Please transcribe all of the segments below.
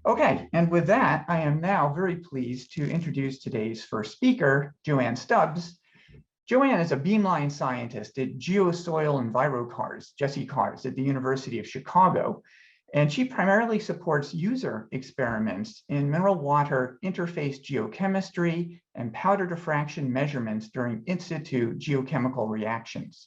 Okay, and with that, I am now very pleased to introduce today's first speaker, Joanne Stubbs. Joanne is a beamline scientist at Geosoil Envirocars, Jesse Cars, at the University of Chicago, and she primarily supports user experiments in mineral water interface geochemistry and powder diffraction measurements during in situ geochemical reactions.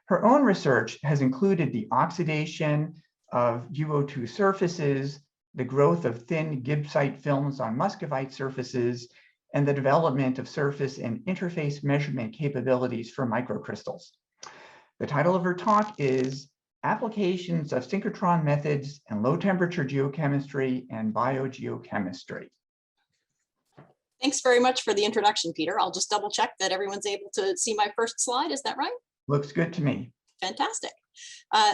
Her own research has included the oxidation of UO2 surfaces, the growth of thin gibbsite films on muscovite surfaces, and the development of surface and interface measurement capabilities for microcrystals. The title of her talk is Applications of Synchrotron Methods and Low Temperature Geochemistry and Biogeochemistry. Thanks very much for the introduction, Peter. I'll just double check that everyone's able to see my first slide. Is that right? Looks good to me. Fantastic.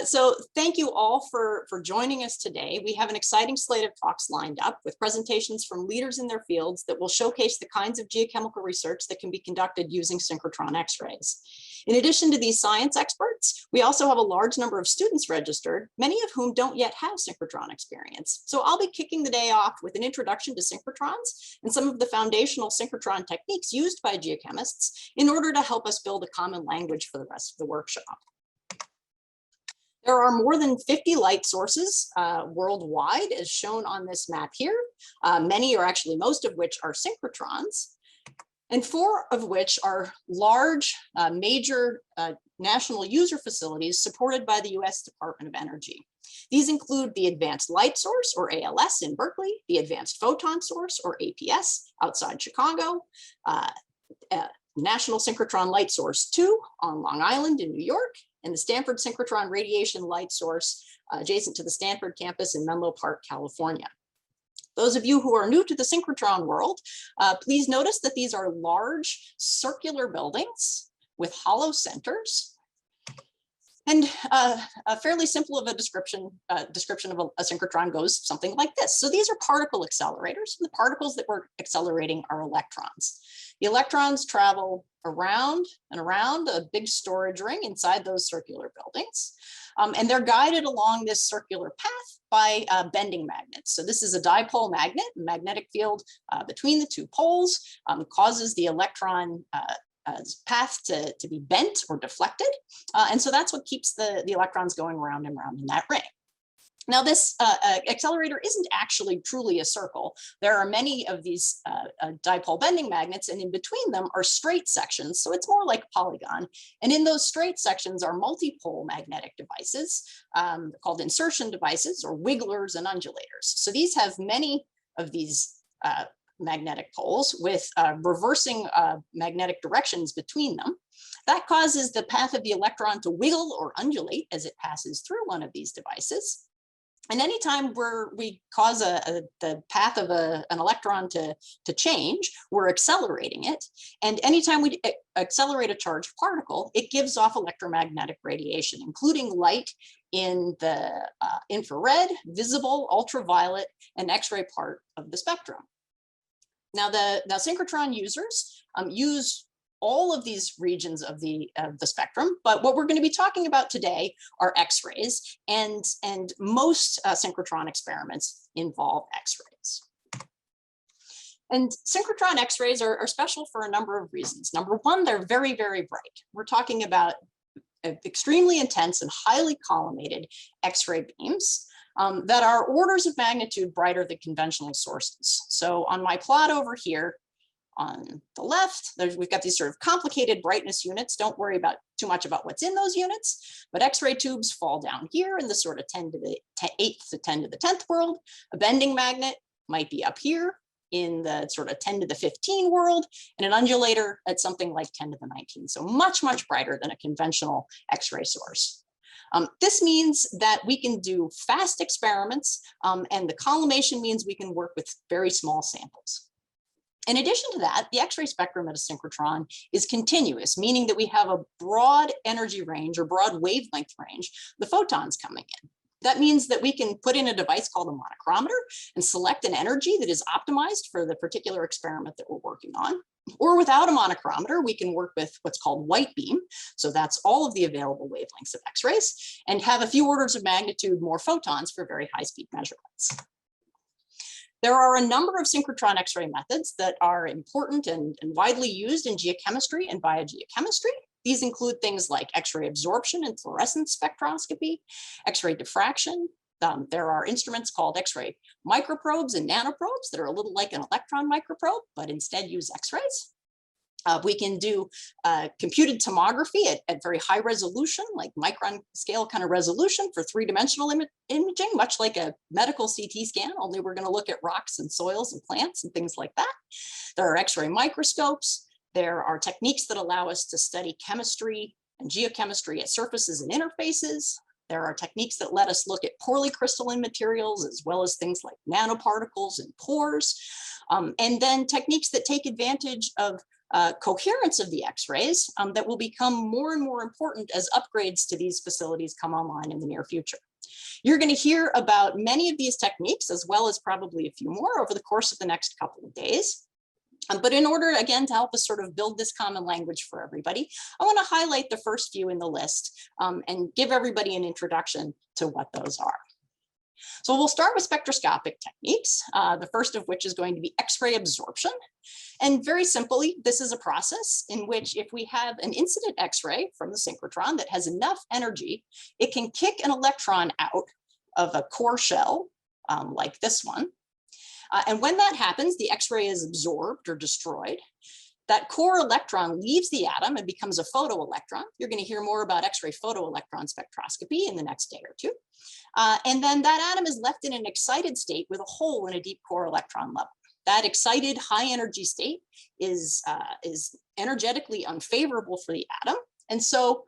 So thank you all for joining us today. We have an exciting slate of talks lined up with presentations from leaders in their fields that will showcase the kinds of geochemical research that can be conducted using synchrotron X-rays. In addition to these science experts, we also have a large number of students registered, many of whom don't yet have synchrotron experience. So I'll be kicking the day off with an introduction to synchrotrons and some of the foundational synchrotron techniques used by geochemists in order to help us build a common language for the rest of the workshop. There are more than 50 light sources worldwide, as shown on this map here. Many, or actually most of which, are synchrotrons, and 4 of which are large, major national user facilities supported by the US Department of Energy. These include the Advanced Light Source, or ALS, in Berkeley, the Advanced Photon Source, or APS, outside Chicago, National Synchrotron Light Source 2 on Long Island in New York, and the Stanford Synchrotron Radiation Light Source adjacent to the Stanford campus in Menlo Park, California. Those of you who are new to the synchrotron world, please notice that these are large circular buildings with hollow centers. And a fairly simple of a description of a synchrotron goes something like this. So these are particle accelerators. The particles that we're accelerating are electrons. The electrons travel around and around a big storage ring inside those circular buildings. And they're guided along this circular path by bending magnets. So this is a dipole magnet, magnetic field between the 2 poles causes the electron path to be bent or deflected. And so that's what keeps the electrons going around and around in that ring. Now, this accelerator isn't actually truly a circle. There are many of these dipole bending magnets, and in between them are straight sections. So it's more like a polygon. And in those straight sections are multipole magnetic devices called insertion devices, or wigglers and undulators. So these have many of these magnetic poles with reversing magnetic directions between them. That causes the path of the electron to wiggle or undulate as it passes through one of these devices. And anytime we cause the path of an electron to change, we're accelerating it. And anytime we accelerate a charged particle, it gives off electromagnetic radiation, including light in the infrared, visible, ultraviolet, and X-ray part of the spectrum. Now, the synchrotron users use all of these regions of the spectrum, but what we're going to be talking about today are X-rays, and most synchrotron experiments involve X-rays. And synchrotron X-rays are special for a number of reasons. Number one, they're very, very bright. We're talking about extremely intense and highly collimated X-ray beams that are orders of magnitude brighter than conventional sources. So on my plot over here, on the left, we've got these sort of complicated brightness units. Don't worry too much about what's in those units, but X-ray tubes fall down here in the sort of 10 to the 8th to 10 to the 10th world. A bending magnet might be up here in the sort of 10 to the 15 world, and an undulator at something like 10 to the 19. So much, much brighter than a conventional X-ray source. This means that we can do fast experiments, and the collimation means we can work with very small samples. In addition to that, the X-ray spectrum at a synchrotron is continuous, meaning that we have a broad energy range or broad wavelength range, the photons coming in. That means that we can put in a device called a monochromator and select an energy that is optimized for the particular experiment that we're working on. Or without a monochromator, we can work with what's called white beam. So that's all of the available wavelengths of X-rays, and have a few orders of magnitude more photons for very high-speed measurements. There are a number of synchrotron X-ray methods that are important and widely used in geochemistry and biogeochemistry. These include things like X-ray absorption and fluorescence spectroscopy, X-ray diffraction. There are instruments called X-ray microprobes and nanoprobes that are a little like an electron microprobe, but instead use X-rays. We can do computed tomography at very high resolution, like micron scale kind of resolution for three-dimensional imaging, much like a medical CT scan, only we're going to look at rocks and soils and plants and things like that. There are X-ray microscopes. There are techniques that allow us to study chemistry and geochemistry at surfaces and interfaces. There are techniques that let us look at poorly crystalline materials, as well as things like nanoparticles and pores. And then techniques that take advantage of coherence of the X-rays that will become more and more important as upgrades to these facilities come online in the near future. You're going to hear about many of these techniques, as well as probably a few more over the course of the next couple of days. But in order, again, to help us sort of build this common language for everybody, I want to highlight the first few in the list and give everybody an introduction to what those are. So we'll start with spectroscopic techniques, the first of which is going to be X-ray absorption. And very simply, this is a process in which if we have an incident X-ray from the synchrotron that has enough energy, it can kick an electron out of a core shell like this one. And when that happens, the X-ray is absorbed or destroyed. That core electron leaves the atom and becomes a photoelectron. You're going to hear more about X-ray photoelectron spectroscopy in the next day or two. And then that atom is left in an excited state with a hole in a deep core electron level. That excited high energy state is energetically unfavorable for the atom. And so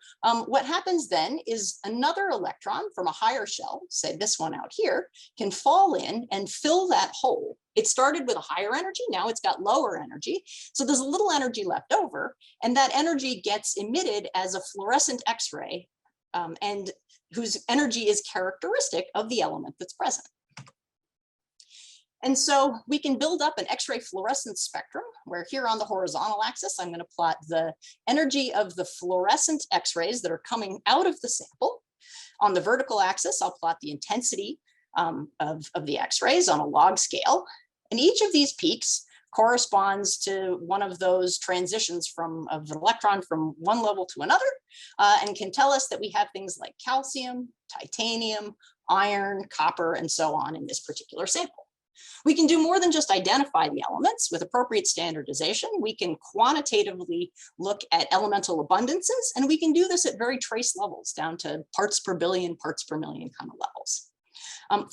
what happens then is another electron from a higher shell, say this one out here, can fall in and fill that hole. It started with a higher energy, now it's got lower energy. So there's a little energy left over, and that energy gets emitted as a fluorescent X-ray, and whose energy is characteristic of the element that's present. And so we can build up an X-ray fluorescence spectrum, where here on the horizontal axis, I'm going to plot the energy of the fluorescent X-rays that are coming out of the sample. On the vertical axis, I'll plot the intensity of the X-rays on a log scale. And each of these peaks corresponds to one of those transitions of an electron from one level to another, and can tell us that we have things like calcium, titanium, iron, copper, and so on in this particular sample. We can do more than just identify the elements. With appropriate standardization, we can quantitatively look at elemental abundances, and we can do this at very trace levels, down to parts per billion, parts per million kind of levels.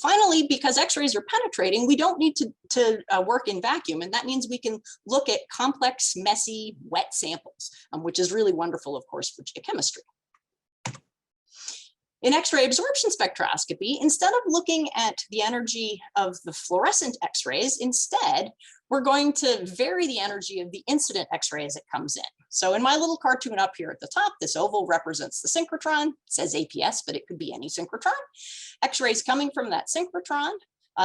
Finally, because X-rays are penetrating, we don't need to work in vacuum, and that means we can look at complex, messy, wet samples, which is really wonderful, of course, for geochemistry. In X-ray absorption spectroscopy, instead of looking at the energy of the fluorescent X-rays, instead, we're going to vary the energy of the incident X-ray as it comes in. So in my little cartoon up here at the top, this oval represents the synchrotron. It says APS, but it could be any synchrotron. X-rays coming from that synchrotron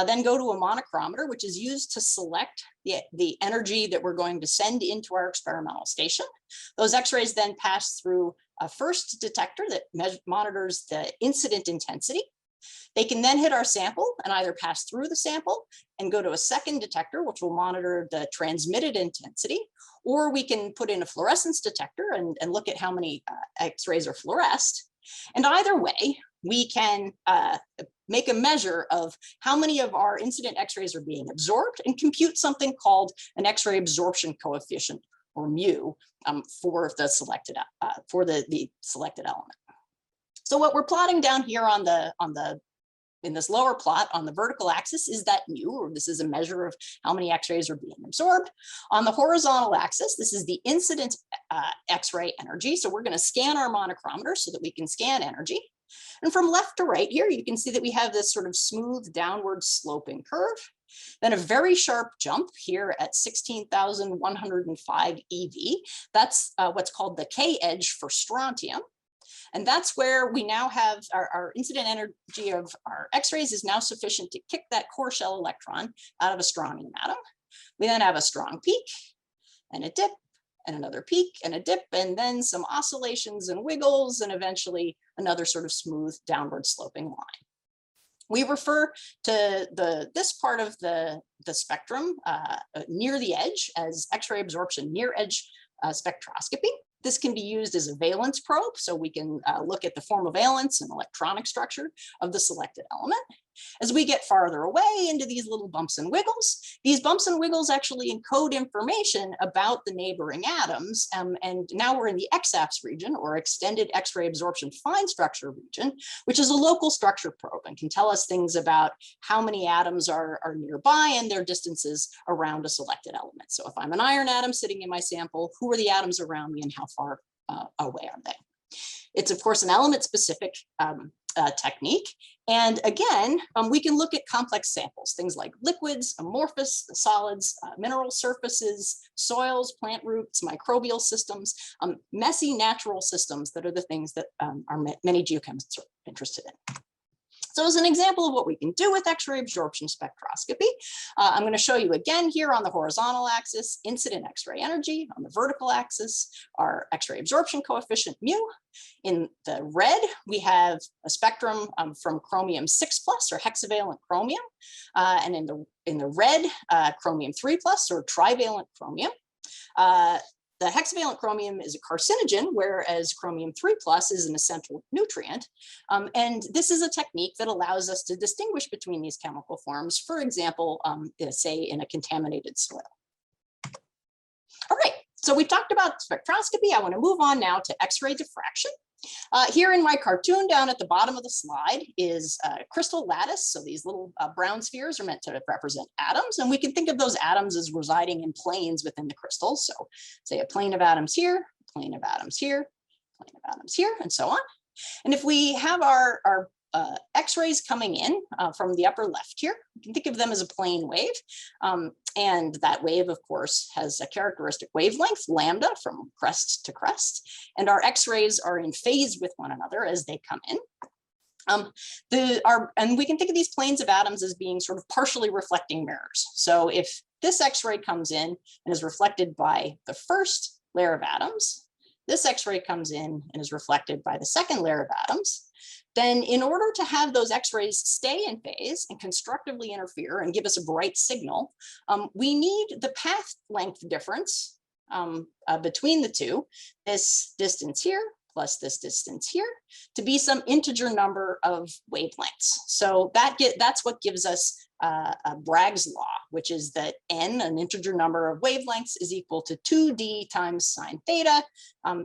then go to a monochromator, which is used to select the energy that we're going to send into our experimental station. Those X-rays then pass through a first detector that monitors the incident intensity. They can then hit our sample and either pass through the sample and go to a second detector, which will monitor the transmitted intensity, or we can put in a fluorescence detector and look at how many X-rays are fluoresced. And either way, we can make a measure of how many of our incident X-rays are being absorbed and compute something called an X-ray absorption coefficient, or mu, for the selected element. So what we're plotting down here in this lower plot on the vertical axis is that mu, or this is a measure of how many X-rays are being absorbed. On the horizontal axis, this is the incident X-ray energy. So we're going to scan our monochromator so that we can scan energy. And from left to right here, you can see that we have this sort of smooth downward sloping curve. Then a very sharp jump here at 16,105 EV. That's what's called the K edge for strontium. And that's where we now have our incident energy of our X-rays is now sufficient to kick that core shell electron out of a strontium atom. We then have a strong peak and a dip and another peak and a dip, and then some oscillations and wiggles, and eventually another sort of smooth downward sloping line. We refer to this part of the spectrum near the edge as X-ray absorption near edge spectroscopy. This can be used as a valence probe, so we can look at the form of valence and electronic structure of the selected element. As we get farther away into these little bumps and wiggles, these bumps and wiggles actually encode information about the neighboring atoms. And now we're in the XAPS region, or extended X-ray absorption fine structure region, which is a local structure probe and can tell us things about how many atoms are nearby and their distances around a selected element. So if I'm an iron atom sitting in my sample, who are the atoms around me and how far away are they? It's of course an element specific technique. And again, we can look at complex samples, things like liquids, amorphous solids, mineral surfaces, soils, plant roots, microbial systems, messy natural systems that are the things that many geochemists are interested in. So as an example of what we can do with X-ray absorption spectroscopy, I'm going to show you again here on the horizontal axis, incident X-ray energy. On the vertical axis, our X-ray absorption coefficient mu. In the red, we have a spectrum from chromium 6+ or hexavalent chromium. And in the red, chromium 3+ or trivalent chromium. The hexavalent chromium is a carcinogen, whereas chromium 3+ is an essential nutrient. And this is a technique that allows us to distinguish between these chemical forms, for example, say in a contaminated soil. All right, so we talked about spectroscopy. I want to move on now to X-ray diffraction. Here in my cartoon down at the bottom of the slide is crystal lattice. So these little brown spheres are meant to represent atoms, and we can think of those atoms as residing in planes within the crystals. So say a plane of atoms here, plane of atoms here, plane of atoms here, and so on. And if we have our X-rays coming in from the upper left here, you can think of them as a plane wave. And that wave, of course, has a characteristic wavelength, lambda, from crest to crest. And our X-rays are in phase with one another as they come in. And we can think of these planes of atoms as being sort of partially reflecting mirrors. So if this X-ray comes in and is reflected by the first layer of atoms, this X-ray comes in and is reflected by the second layer of atoms, then in order to have those X-rays stay in phase and constructively interfere and give us a bright signal, we need the path length difference between the two, this distance here plus this distance here, to be some integer number of wavelengths. So that's what gives us Bragg's law, which is that n, an integer number of wavelengths, is equal to 2d times sine theta.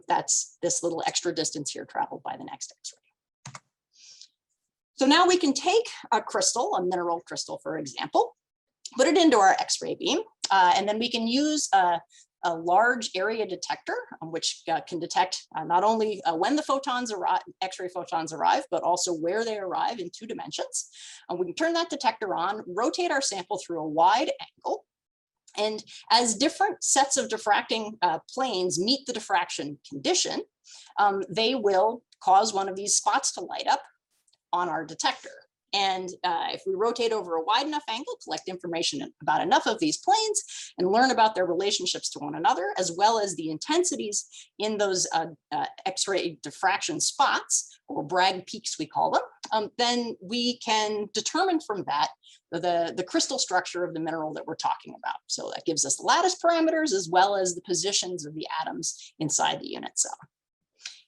That's this little extra distance here traveled by the next X-ray. So now we can take a crystal, a mineral crystal, for example, put it into our X-ray beam, and then we can use a large area detector, which can detect not only when the photons arrive, X-ray photons arrive, but also where they arrive in 2 dimensions. We can turn that detector on, rotate our sample through a wide angle, and as different sets of diffracting planes meet the diffraction condition, they will cause one of these spots to light up on our detector. And if we rotate over a wide enough angle, collect information about enough of these planes and learn about their relationships to one another, as well as the intensities in those X-ray diffraction spots, or Bragg peaks we call them, then we can determine from that the crystal structure of the mineral that we're talking about. So that gives us the lattice parameters as well as the positions of the atoms inside the unit cell.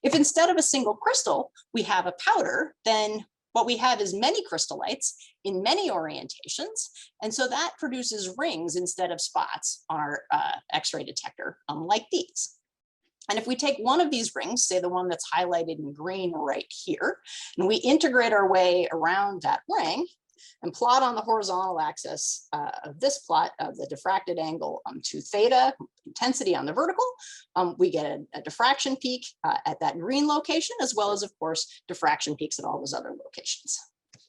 If instead of a single crystal, we have a powder, then what we have is many crystallites in many orientations. And so that produces rings instead of spots on our X-ray detector, like these. And if we take one of these rings, say the one that's highlighted in green right here, and we integrate our way around that ring and plot on the horizontal axis of this plot of the diffracted angle to theta intensity on the vertical, we get a diffraction peak at that green location, as well as, of course, diffraction peaks at all those other locations.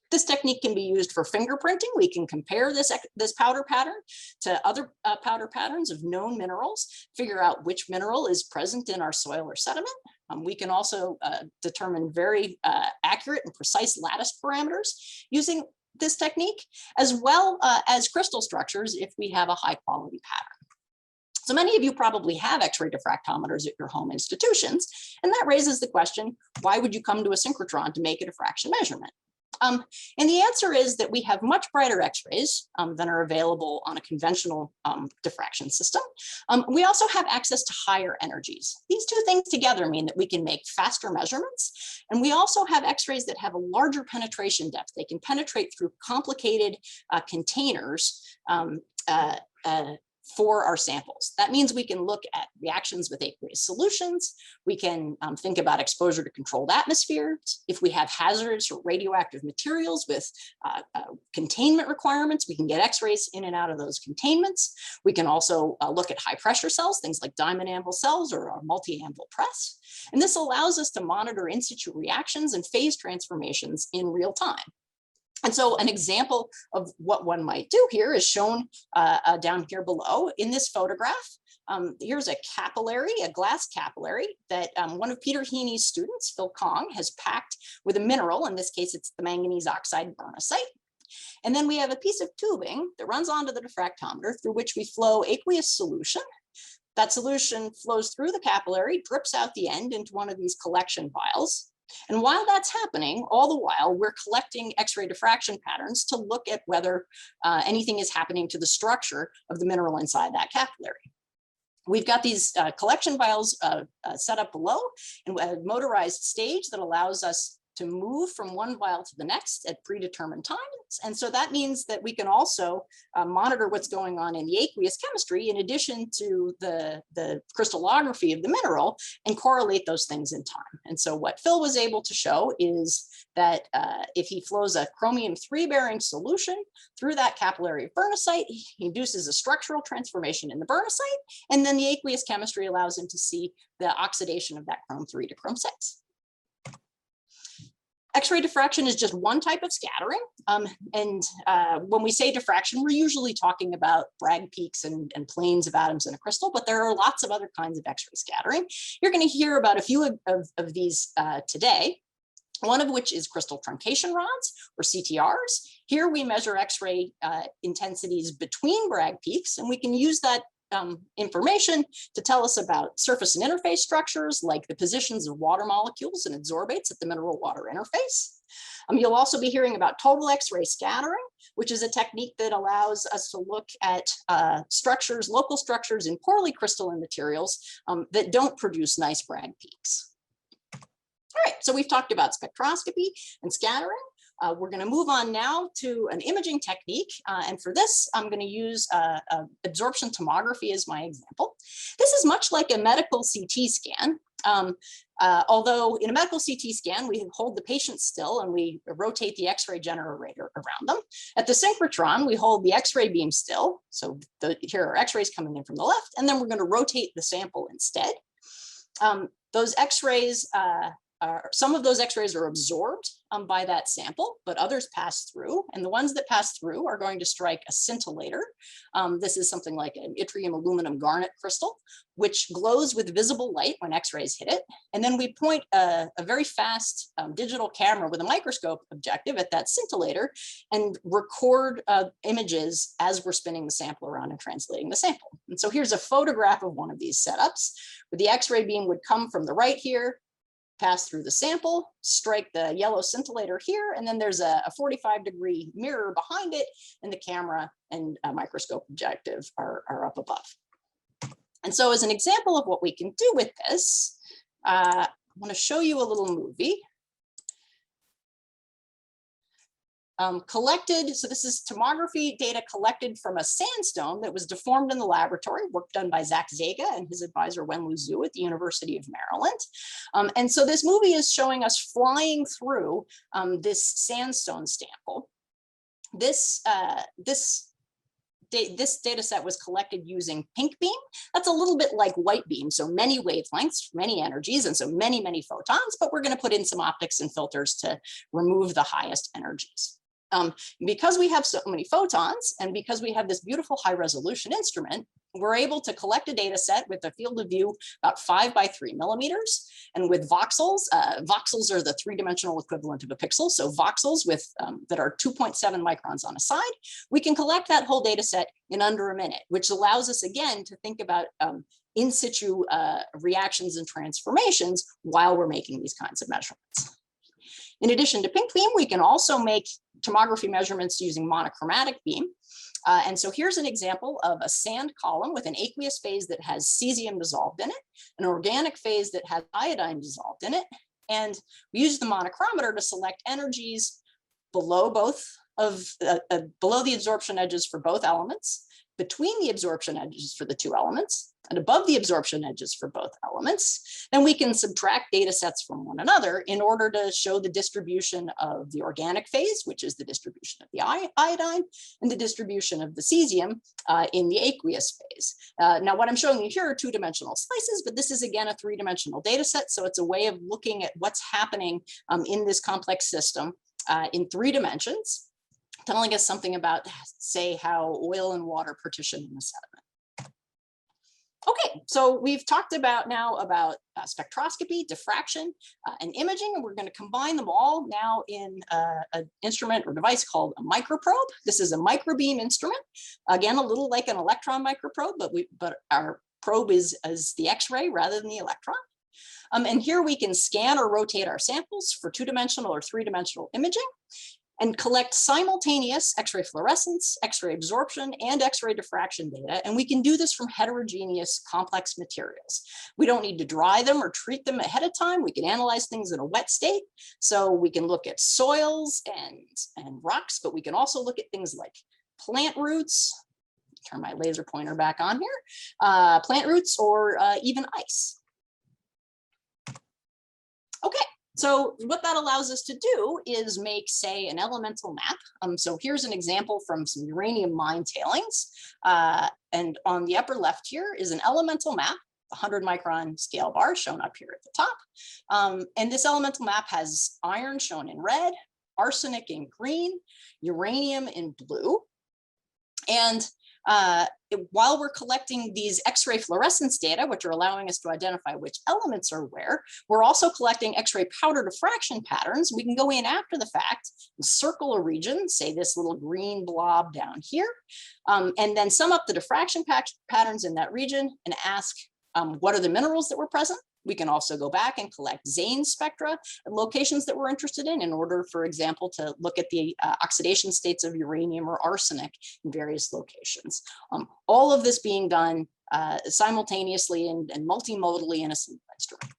This technique can be used for fingerprinting. We can compare this powder pattern to other powder patterns of known minerals, figure out which mineral is present in our soil or sediment. We can also determine very accurate and precise lattice parameters using this technique, as well as crystal structures if we have a high quality pattern. So many of you probably have X-ray diffractometers at your home institutions, and that raises the question, why would you come to a synchrotron to make a diffraction measurement? And the answer is that we have much brighter X-rays than are available on a conventional diffraction system. We also have access to higher energies. These two things together mean that we can make faster measurements. And we also have X-rays that have a larger penetration depth. They can penetrate through complicated containers for our samples. That means we can look at reactions with aqueous solutions. We can think about exposure to controlled atmospheres. If we have hazardous or radioactive materials with containment requirements, we can get X-rays in and out of those containments. We can also look at high pressure cells, things like diamond anvil cells or our multi-anvil press. And this allows us to monitor in situ reactions and phase transformations in real time. And so an example of what one might do here is shown down here below in this photograph. Here's a capillary, a glass capillary that one of Peter Heaney's students, Phil Kong, has packed with a mineral. In this case, it's the manganese oxide bernesite. And then we have a piece of tubing that runs onto the diffractometer through which we flow aqueous solution. That solution flows through the capillary, drips out the end into one of these collection vials. And while that's happening, all the while, we're collecting X-ray diffraction patterns to look at whether anything is happening to the structure of the mineral inside that capillary. We've got these collection vials set up below and a motorized stage that allows us to move from one vial to the next at predetermined times. And so that means that we can also monitor what's going on in the aqueous chemistry in addition to the crystallography of the mineral and correlate those things in time. And so what Phil was able to show is that if he flows a chromium-3 bearing solution through that capillary of bernesite, he induces a structural transformation in the bernesite, and then the aqueous chemistry allows him to see the oxidation of that chrome-3 to chrome-6. X-ray diffraction is just one type of scattering. When we say diffraction, we're usually talking about Bragg peaks and planes of atoms in a crystal, but there are lots of other kinds of X-ray scattering. You're going to hear about a few of these today, one of which is crystal truncation rods, or CTRs. Here we measure X-ray intensities between Bragg peaks, and we can use that information to tell us about surface and interface structures like the positions of water molecules and adsorbates at the mineral water interface. You'll also be hearing about total X-ray scattering, which is a technique that allows us to look at structures, local structures in poorly crystalline materials that don't produce nice Bragg peaks. All right, so we've talked about spectroscopy and scattering. We're going to move on now to an imaging technique. And for this, I'm going to use absorption tomography as my example. This is much like a medical CT scan. Although in a medical CT scan, we hold the patient still and we rotate the X-ray generator around them. At the synchrotron, we hold the X-ray beam still. So here are X-rays coming in from the left, and then we're going to rotate the sample instead. Those X-rays some of those X-rays are absorbed by that sample, but others pass through. And the ones that pass through are going to strike a scintillator. This is something like an yttrium aluminum garnet crystal, which glows with visible light when X-rays hit it. And then we point a very fast digital camera with a microscope objective at that scintillator and record images as we're spinning the sample around and translating the sample. And so here's a photograph of one of these setups, where the X-ray beam would come from the right here, pass through the sample, strike the yellow scintillator here, and then there's a 45-degree mirror behind it, and the camera and microscope objective are up above. And so as an example of what we can do with this, I want to show you a little movie. So this is tomography data collected from a sandstone that was deformed in the laboratory, work done by Zach Zega and his advisor Wenlu Zhu at the University of Maryland. And so this movie is showing us flying through this sandstone sample. This data set was collected using pink beam. That's a little bit like white beam, so many wavelengths, many energies, and so many photons, but we're going to put in some optics and filters to remove the highest energies. Because we have so many photons and because we have this beautiful high resolution instrument, we're able to collect a data set with a field of view about 5 by 3 millimeters. And with voxels, voxels are the 3-dimensional equivalent of a pixel. So voxels with that are 2.7 microns on a side, we can collect that whole data set in under a minute, which allows us again to think about in situ reactions and transformations while we're making these kinds of measurements. In addition to pink beam, we can also make tomography measurements using monochromatic beam. And so here's an example of a sand column with an aqueous phase that has cesium dissolved in it, an organic phase that has iodine dissolved in it. And we use the monochromator to select energies below below the absorption edges for both elements, between the absorption edges for the two elements, and above the absorption edges for both elements. Then we can subtract data sets from one another in order to show the distribution of the organic phase, which is the distribution of the iodine, and the distribution of the cesium in the aqueous phase. Now, what I'm showing you here are two-dimensional slices, but this is again a three-dimensional data set. So it's a way of looking at what's happening in this complex system in 3 dimensions, telling us something about, say, how oil and water partition in the sediment. Okay, so we've talked about now about spectroscopy, diffraction, and imaging, and we're going to combine them all now in an instrument or device called a microprobe. This is a microbeam instrument, again, a little like an electron microprobe, but our probe is the X-ray rather than the electron. And here we can scan or rotate our samples for 2-dimensional or 3-dimensional imaging, and collect simultaneous X-ray fluorescence, X-ray absorption, and X-ray diffraction data. And we can do this from heterogeneous complex materials. We don't need to dry them or treat them ahead of time. We can analyze things in a wet state. So we can look at soils and rocks, but we can also look at things like plant roots. Turn my laser pointer back on here. Plant roots or even ice. Okay. So what that allows us to do is make, say, an elemental map. So here's an example from some uranium mine tailings. And on the upper left here is an elemental map, 100 micron scale bar shown up here at the top. And this elemental map has iron shown in red, arsenic in green, uranium in blue. And while we're collecting these X-ray fluorescence data, which are allowing us to identify which elements are where, we're also collecting X-ray powder diffraction patterns. We can go in after the fact, circle a region, say this little green blob down here, and then sum up the diffraction patterns in that region and ask what are the minerals that were present. We can also go back and collect Zane spectra at locations that we're interested in order, for example, to look at the oxidation states of uranium or arsenic in various locations. All of this being done simultaneously and multimodally in a single instrument.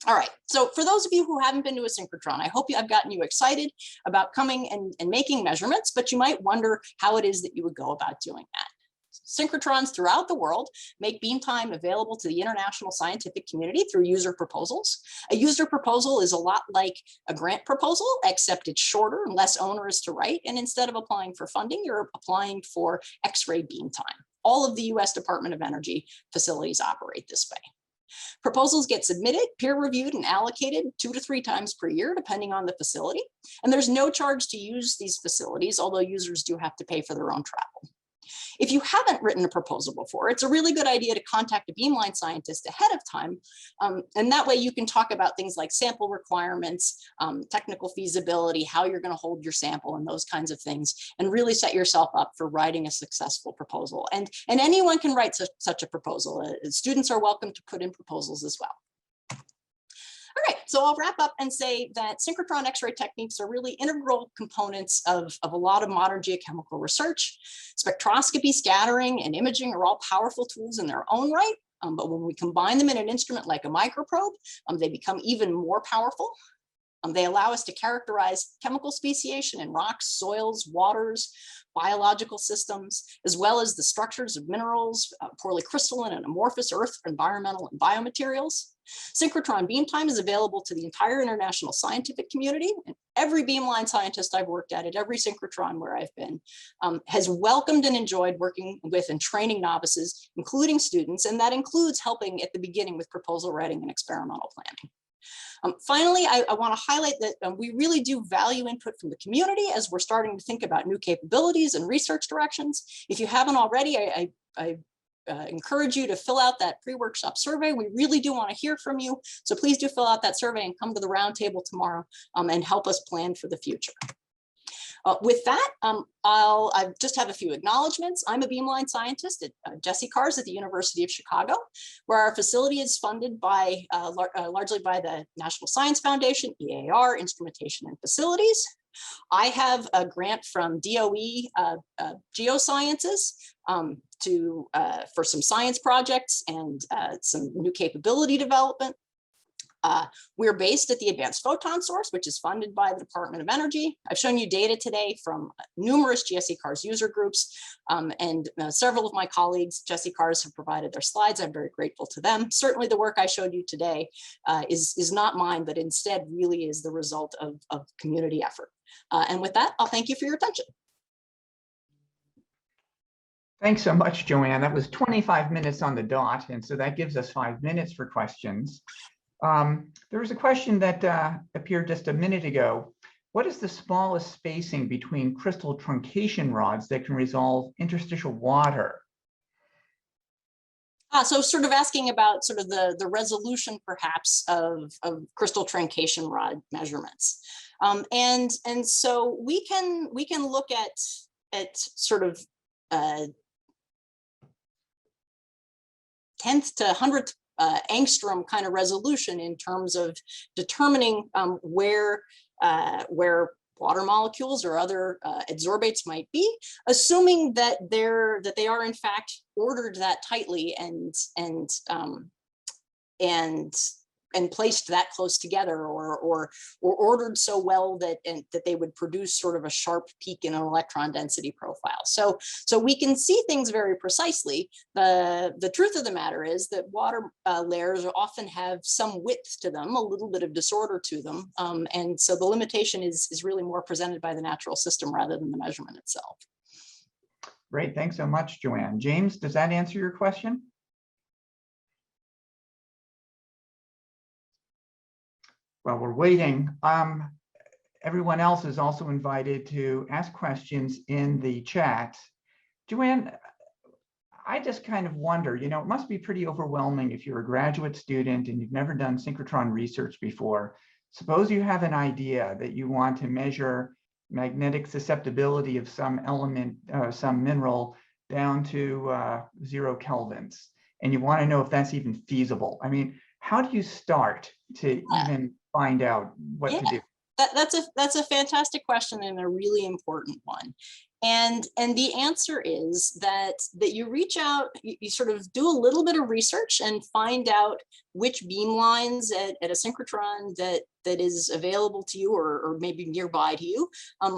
All right, so for those of you who haven't been to a synchrotron, I hope I've gotten you excited about coming and making measurements, but you might wonder how it is that you would go about doing that. Synchrotrons throughout the world make beam time available to the international scientific community through user proposals. A user proposal is a lot like a grant proposal, except it's shorter and less onerous to write. And instead of applying for funding, you're applying for X-ray beam time. All of the US Department of Energy facilities operate this way. Proposals get submitted, peer-reviewed, and allocated 2 to 3 times per year, depending on the facility. And there's no charge to use these facilities, although users do have to pay for their own travel. If you haven't written a proposal before, it's a really good idea to contact a beamline scientist ahead of time. And that way you can talk about things like sample requirements, technical feasibility, how you're going to hold your sample and those kinds of things, and really set yourself up for writing a successful proposal. And anyone can write such a proposal. Students are welcome to put in proposals as well. All right, so I'll wrap up and say that synchrotron X-ray techniques are really integral components of a lot of modern geochemical research. Spectroscopy, scattering, and imaging are all powerful tools in their own right, but when we combine them in an instrument like a microprobe, they become even more powerful. They allow us to characterize chemical speciation in rocks, soils, waters, biological systems, as well as the structures of minerals, poorly crystalline and amorphous earth, environmental and biomaterials. Synchrotron beam time is available to the entire international scientific community, and every beamline scientist I've worked at every synchrotron where I've been has welcomed and enjoyed working with and training novices, including students, and that includes helping at the beginning with proposal writing and experimental planning. Finally, I want to highlight that we really do value input from the community as we're starting to think about new capabilities and research directions. If you haven't already, I encourage you to fill out that pre-workshop survey. We really do want to hear from you. So please do fill out that survey and come to the roundtable tomorrow and help us plan for the future. With that, I just have a few acknowledgements. I'm a beamline scientist at Jesse Cars at the University of Chicago, where our facility is funded by largely by the National Science Foundation, EAR, Instrumentation and Facilities. I have a grant from DOE Geosciences for some science projects and some new capability development. We're based at the Advanced Photon Source, which is funded by the Department of Energy. I've shown you data today from numerous GSE Cars user groups, and several of my colleagues, GSE Cars, have provided their slides. I'm very grateful to them. Certainly the work I showed you today is not mine, but instead really is the result of community effort. And with that, I'll thank you for your attention. Thanks so much, Joanne. That was 25 minutes on the dot, and so that gives us 5 minutes for questions. There was a question that appeared just a minute ago. What is the smallest spacing between crystal truncation rods that can resolve interstitial water? So sort of asking about sort of the resolution perhaps of crystal truncation rod measurements. And so we can look at sort of 10th to 100th angstrom kind of resolution in terms of determining where water molecules or other adsorbates might be, assuming that they are in fact ordered that tightly and placed that close together, or ordered so well that they would produce sort of a sharp peak in an electron density profile. So we can see things very precisely. The truth of the matter is that water layers often have some width to them, a little bit of disorder to them, and so the limitation is really more presented by the natural system rather than the measurement itself. Great, thanks so much, Joanne. James, does that answer your question? While we're waiting, everyone else is also invited to ask questions in the chat. Joanne, I just kind of wonder, it must be pretty overwhelming if you're a graduate student and you've never done synchrotron research before. Suppose you have an idea that you want to measure magnetic susceptibility of some element, some mineral down to 0 kelvins, and you want to know if that's even feasible. I mean, how do you start to even find out what to do? That's a fantastic question and a really important one. And the answer is that you reach out, you sort of do a little bit of research and find out which beam lines at a synchrotron that is available to you or maybe nearby to you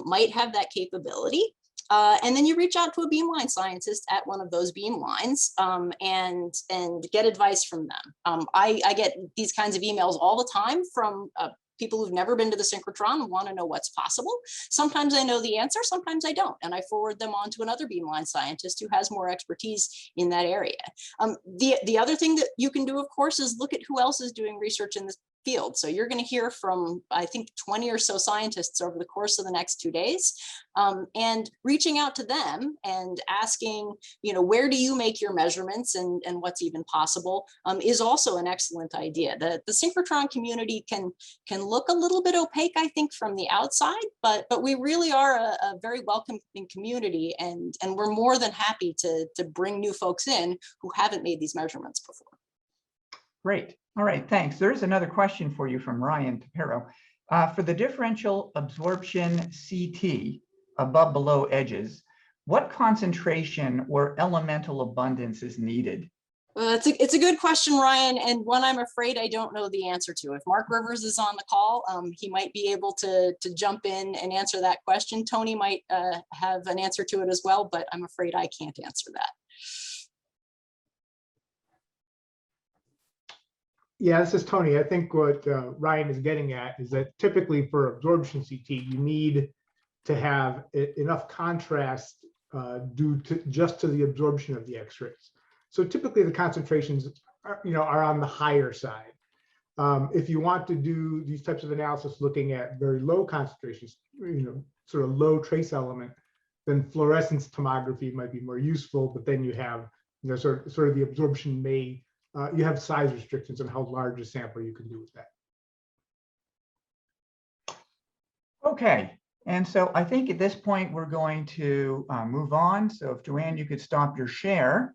might have that capability. And then you reach out to a beamline scientist at one of those beam lines and get advice from them. I get these kinds of emails all the time from people who've never been to the synchrotron and want to know what's possible. Sometimes I know the answer, sometimes I don't, and I forward them on to another beamline scientist who has more expertise in that area. The other thing that you can do, of course, is look at who else is doing research in this field. So you're going to hear from, I think, 20 or so scientists over the course of the next 2 days, and reaching out to them and asking, where do you make your measurements and what's even possible is also an excellent idea. The synchrotron community can look a little bit opaque, I think, from the outside, but we really are a very welcoming community, and we're more than happy to bring new folks in who haven't made these measurements before. Great. All right, thanks. There's another question for you from Ryan Tapero. For the differential absorption CT above below edges, what concentration or elemental abundance is needed? It's a good question, Ryan, and one I'm afraid I don't know the answer to. If Mark Rivers is on the call, he might be able to jump in and answer that question. Tony might have an answer to it as well, but I'm afraid I can't answer that. Yeah, this is Tony. I think what Ryan is getting at is that typically for absorption CT, you need to have enough contrast due to just to the absorption of the X-rays. So typically the concentrations are on the higher side. If you want to do these types of analysis looking at very low concentrations, sort of low trace element, then fluorescence tomography might be more useful, but then you have sort of the absorption may you have size restrictions on how large a sample you can do with that. Okay, And so I think at this point, we're going to move on. So if Joanne, you could stop your share.